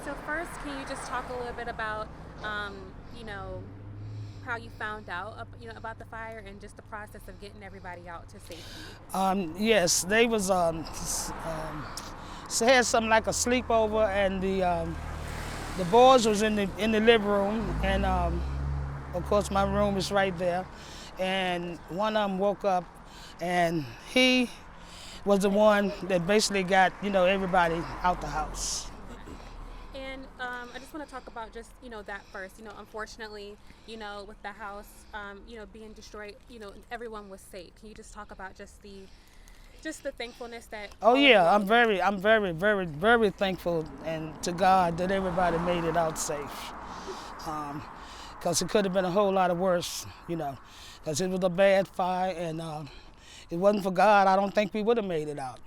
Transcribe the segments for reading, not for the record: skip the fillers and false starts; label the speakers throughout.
Speaker 1: So first, can you just talk a little bit about, you know, how you found out, about the fire and just the process of getting everybody out to safety?
Speaker 2: Yes, they was so had something like a sleepover, and the boys was in the living room, and of course my room is right there, and one of them woke up, and he was the one that basically got everybody out the house.
Speaker 1: And I just want to talk about just that first. Unfortunately, with the house, being destroyed, everyone was safe. Can you just talk about just the thankfulness that?
Speaker 2: Oh
Speaker 1: all of
Speaker 2: yeah,
Speaker 1: you all
Speaker 2: I'm very, very, very thankful and to God that everybody made it out safe. Because it could have been a whole lot of worse, because it was a bad fire, and it wasn't for God, I don't think we would have made it out.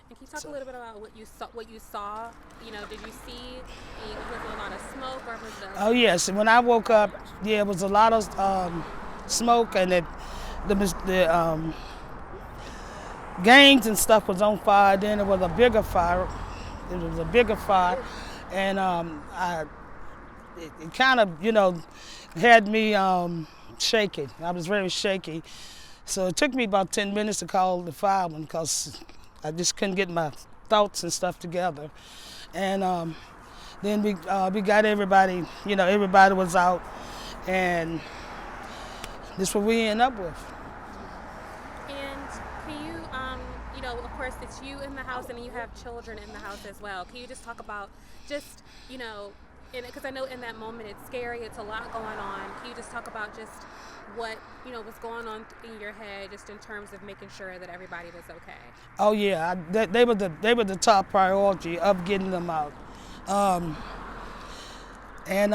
Speaker 1: And can you talk a little bit about what you saw? What you saw? Did you see? Was there a lot of smoke, or was the?
Speaker 2: Oh yes, when I woke up, yeah, it was a lot of smoke, and the gangs and stuff was on fire. Then it was a bigger fire. It was a bigger fire, and it kind of had me shaky. I was very shaky, so it took me about 10 minutes to call the fireman because I just couldn't get my thoughts and stuff together. And then we got everybody. Everybody was out, and this is what we ended up with.
Speaker 1: And can you, of course, it's you in the house, and you have children in the house as well. Can you just talk about just, because I know in that moment it's scary, it's a lot going on. Can you just talk about just what, was going on in your head, just in terms of making sure that everybody was okay?
Speaker 2: Oh yeah, they were the top priority of getting them out, and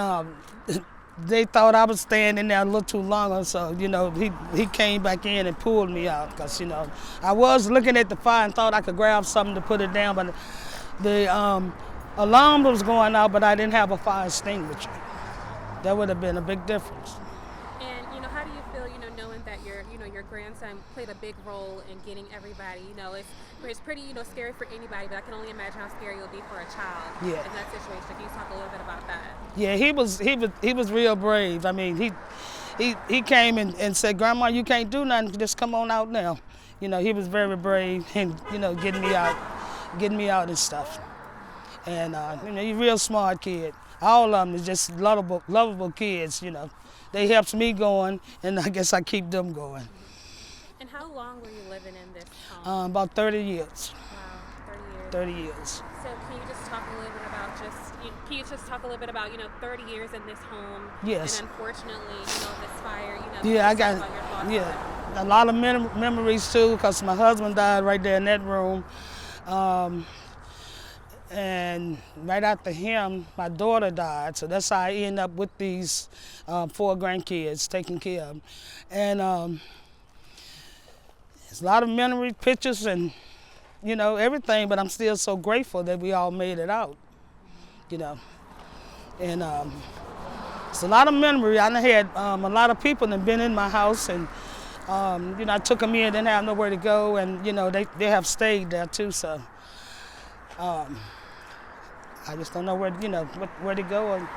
Speaker 2: they thought I was staying in there a little too long, so he came back in and pulled me out because I was looking at the fire and thought I could grab something to put it down, but the alarm was going out, but I didn't have a fire extinguisher. That would have been a big difference.
Speaker 1: And how do you feel, knowing that your grandson played a big role in getting everybody? It's pretty, scary for anybody, but I can only imagine how scary it will be for a child in that situation. Can you talk a little bit about that?
Speaker 2: Yeah, he was real brave. I mean, he came and said, "Grandma, you can't do nothing. Just come on out now." He was very brave and getting me out and stuff. And he's a real smart kid. All of them is just lovable kids. They helps me going, and I guess I keep them going.
Speaker 1: And how long were you living in this home?
Speaker 2: About 30 years.
Speaker 1: Wow, 30 years.
Speaker 2: 30 years.
Speaker 1: So can you just talk a little bit about can you just talk a little bit about 30 years in this home?
Speaker 2: Yes.
Speaker 1: And unfortunately, this fire.
Speaker 2: Yeah, I got
Speaker 1: about your thoughts
Speaker 2: a lot of memories too, because my husband died right there in that room. And right after him, my daughter died. So that's how I ended up with these 4 grandkids taking care of them. And there's a lot of memory, pictures, and everything. But I'm still so grateful that we all made it out. And it's a lot of memory. I had a lot of people that have been in my house, and I took them in, didn't have nowhere to go, and they have stayed there too. So. I just don't know where to go, and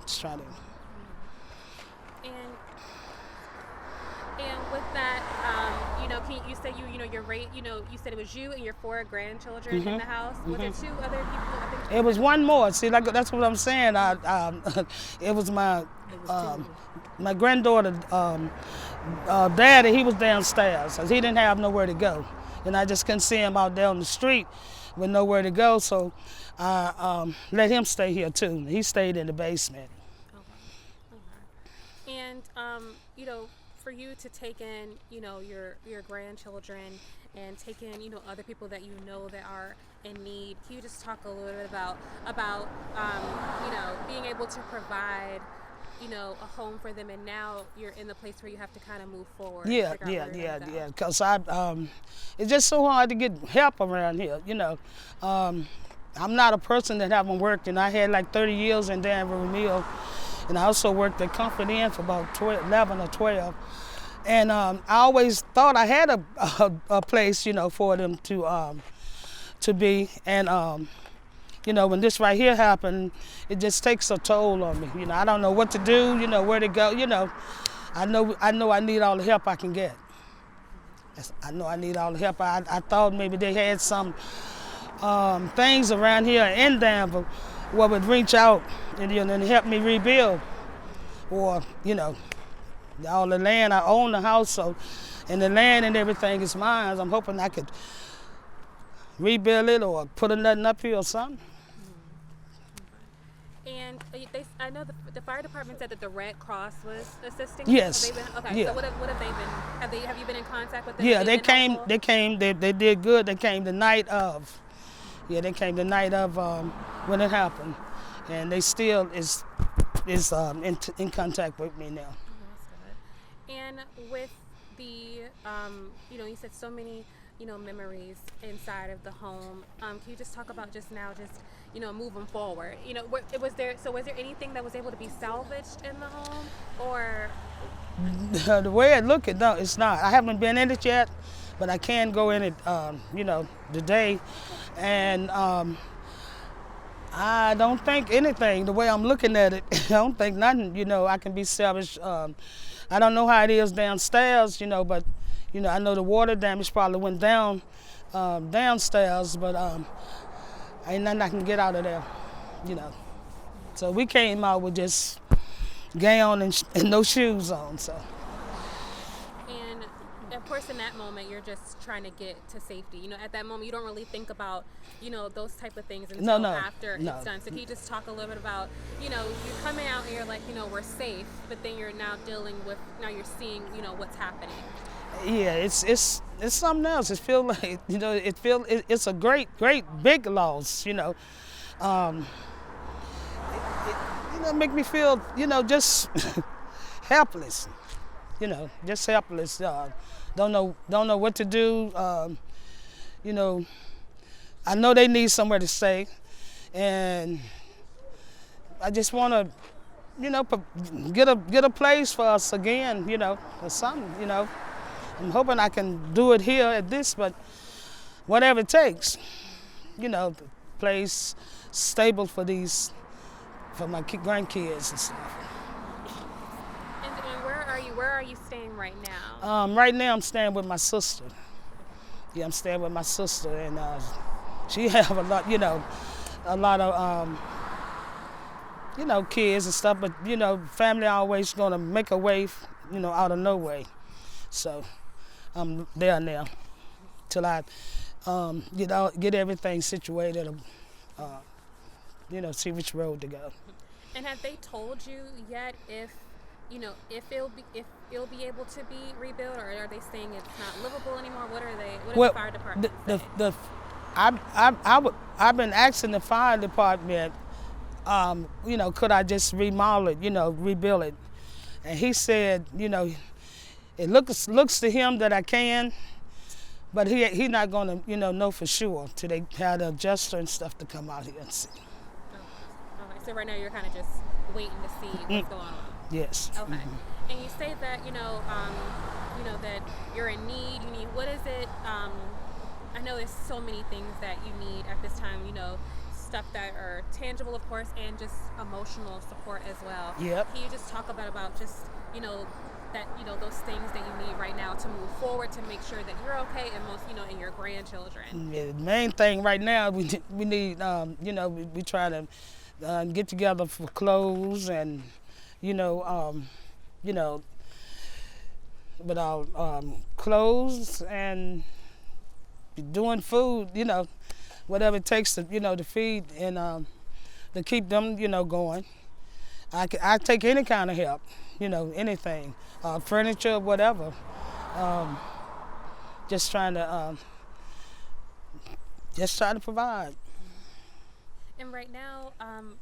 Speaker 2: just try to.
Speaker 1: And with that, you said your rate, you said it was you and your 4 grandchildren in the house. Was there 2 other people? I think
Speaker 2: It was one more. See, that's what I'm saying. It was my my granddaughter, daddy. He was downstairs, cause he didn't have nowhere to go, and I just couldn't see him out there on the street with nowhere to go. So I let him stay here too. He stayed in the basement.
Speaker 1: Okay. And for you to take in, your grandchildren and take in, other people that that are in need. Can you just talk a little bit about being able to provide, a home for them, and now you're in the place where you have to kind of move forward.
Speaker 2: Yeah. Because it's just so hard to get help around here. I'm not a person that haven't worked, and I had like 30 years in Danville Mill, and I also worked at Comfort Inn for about 11 or 12. And I always thought I had a place, for them to be. And you know, when this right here happened, it just takes a toll on me. You know, I don't know what to do, you know, where to go, you know. I know I need all the help I can get. I know I need all the help. I thought maybe they had some things around here in Danville where would reach out and, you know, and help me rebuild. Or, you know, all the land, I own the house, so, and the land and everything is mine. I'm hoping I could rebuild it or put another up here or something.
Speaker 1: And I know the fire department said that the Red Cross was assisting.
Speaker 2: Yes.
Speaker 1: Have they been, okay.
Speaker 2: Yeah.
Speaker 1: So what have they been? Have you been in contact with them?
Speaker 2: Yeah, they came. They did good. They came the night of. Yeah, they came the night of when it happened, and they still is in contact with me now.
Speaker 1: That's good. And with the you know, you said so many, you know, memories inside of the home. Can you just talk about just you know, moving forward? You know, was there anything that was able to be salvaged in the home, or?
Speaker 2: The way it looked, no, it's not. I haven't been in it yet, but I can go in it, you know, today, and I don't think anything. The way I'm looking at it, I don't think nothing, you know, I can be salvaged. I don't know how it is downstairs, you know, but you know, I know the water damage probably went down downstairs, but ain't nothing I can get out of there, you know. So we came out with just gown and no shoes on, so.
Speaker 1: And of course, in that moment, you're just trying to get to safety. You know, at that moment, you don't really think about, you know, those type of things until after it's done. So can you just talk a little bit about, you know, you're coming out and you're like, you know, we're safe, but then you're now dealing with, now you're seeing, you know, what's happening.
Speaker 2: Yeah, it's something else. It feels like, you know, it's a great big loss, you know. You know, make me feel, you know, just helpless, you know, just helpless. Don't know what to do. You know, I know they need somewhere to stay, and I just want to, you know, get a place for us again, you know, or something, you know. I'm hoping I can do it here at this, but whatever it takes, you know, the place stable for my grandkids and stuff.
Speaker 1: And where are you staying right now?
Speaker 2: Right now I'm staying with my sister. Yeah, I'm staying with my sister, and she have a lot of you know, kids and stuff, but you know, family always gonna make a way, you know, out of no way. So I'm there now till I get everything situated, you know, see which road to go.
Speaker 1: And have they told you yet if it'll be able to be rebuilt, or are they saying it's not livable anymore? What are they? What is the fire department saying?
Speaker 2: I've been asking the fire department, you know, could I just remodel it, you know, rebuild it, and he said, you know, it looks to him that I can, but he not gonna, you know for sure till they have the adjuster and stuff to come out here and see.
Speaker 1: Okay, so right now you're kind of just waiting to see what's going on.
Speaker 2: Yes.
Speaker 1: Okay. Mm-hmm. And you say that you know that you're in need. You need, what is it? I know there's so many things that you need at this time. You know, stuff that are tangible, of course, and just emotional support as well.
Speaker 2: Yep.
Speaker 1: Can you just talk about just, you know, that, you know, those things that you need right now to move forward, to make sure that you're okay, and most, you know, and your grandchildren?
Speaker 2: Yeah, the main thing right now we need, you know, we try to get together for clothes and, with our clothes and doing food, you know, whatever it takes to, you know, to feed and to keep them, you know, going. I take any kind of help, you know, anything, furniture, whatever. Just trying to provide.
Speaker 1: And right now,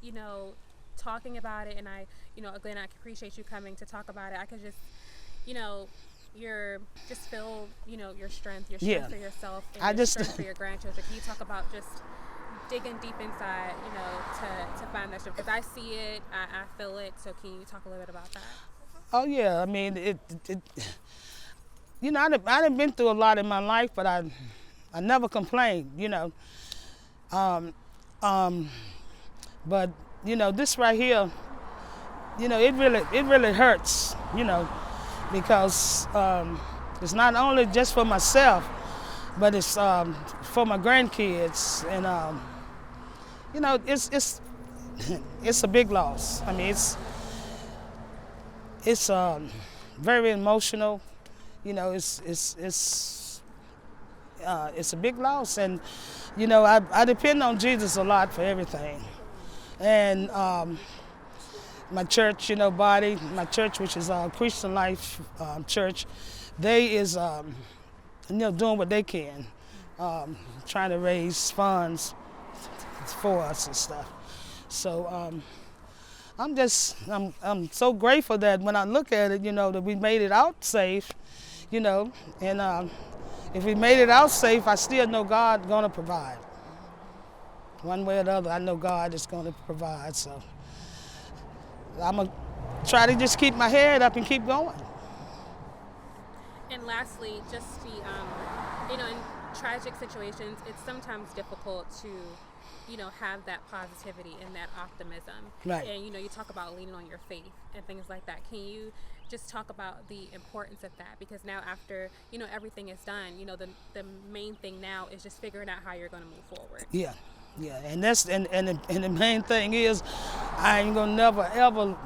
Speaker 1: you know, talking about it, and I, you know, again, I appreciate you coming to talk about it. I could just, you know, just feel, you know, your strength for yourself, and your strength for your grandchildren. Can you talk about just digging deep inside, you know, to find that strength? Because I see it, I feel it. So can you talk a little bit about that?
Speaker 2: Oh yeah, I mean, it you know, I done been through a lot in my life, but I never complained, you know. But you know, this right here, you know, it really hurts, you know, because it's not only just for myself, but it's for my grandkids, and you know, it's it's a big loss. I mean, it's very emotional. You know, it's a big loss, and you know, I depend on Jesus a lot for everything, and my church, you know, body, my church, which is Christian Life Church, they is you know, doing what they can, trying to raise funds for us and stuff. So I'm so grateful that when I look at it, you know, that we made it out safe, you know, and if we made it out safe, I still know God gonna provide. One way or the other, I know God is gonna provide. So I'm gonna try to just keep my head up and keep going.
Speaker 1: And lastly, just the, you know, in tragic situations, it's sometimes difficult to, you know, have that positivity and that optimism.
Speaker 2: Right.
Speaker 1: And, you know, you talk about leaning on your faith and things like that. Can you just talk about the importance of that? Because now after, you know, everything is done, you know, the main thing now is just figuring out how you're going to move forward.
Speaker 2: Yeah. Yeah, and that's and the main thing is, I ain't gonna never ever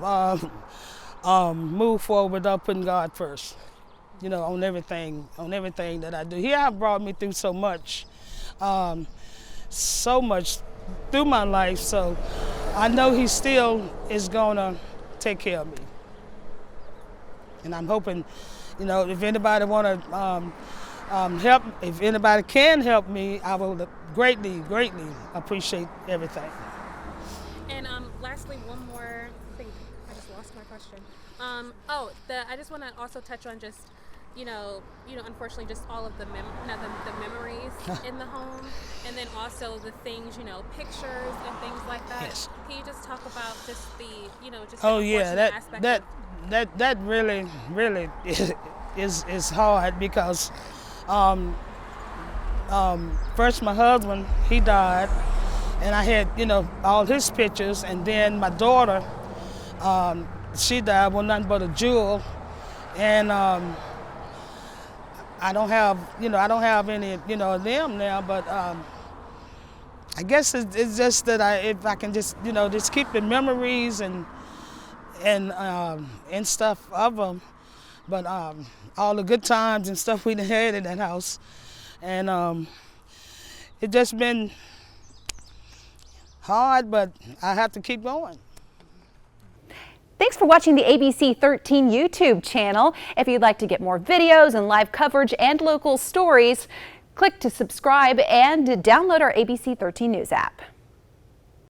Speaker 2: move forward without putting God first. You know, on everything that I do. He has brought me through so much through my life. So I know He still is gonna take care of me. And I'm hoping, you know, if anybody wanna help, if anybody can help me, I will greatly appreciate everything.
Speaker 1: And lastly, one more thing. I just lost my question. I just want to also touch on just, you know, unfortunately, just all of the memories in the home, and then also the things, you know, pictures and things like that.
Speaker 2: Yes.
Speaker 1: Can you just talk about just the, you know, just
Speaker 2: Oh
Speaker 1: the
Speaker 2: yeah,
Speaker 1: aspect
Speaker 2: that really is hard because first my husband, he died, and I had, you know, all his pictures, and then my daughter, she died with nothing but a jewel, and I don't have any, you know, of them now, but I guess it's just that if I can just, you know, just keep the memories and stuff of them, but all the good times and stuff we had in that house. And it just been hard, but I have to keep going.
Speaker 3: Thanks for watching the ABC 13 YouTube channel. If you'd like to get more videos and live coverage and local stories, click to subscribe and download our ABC 13 News app.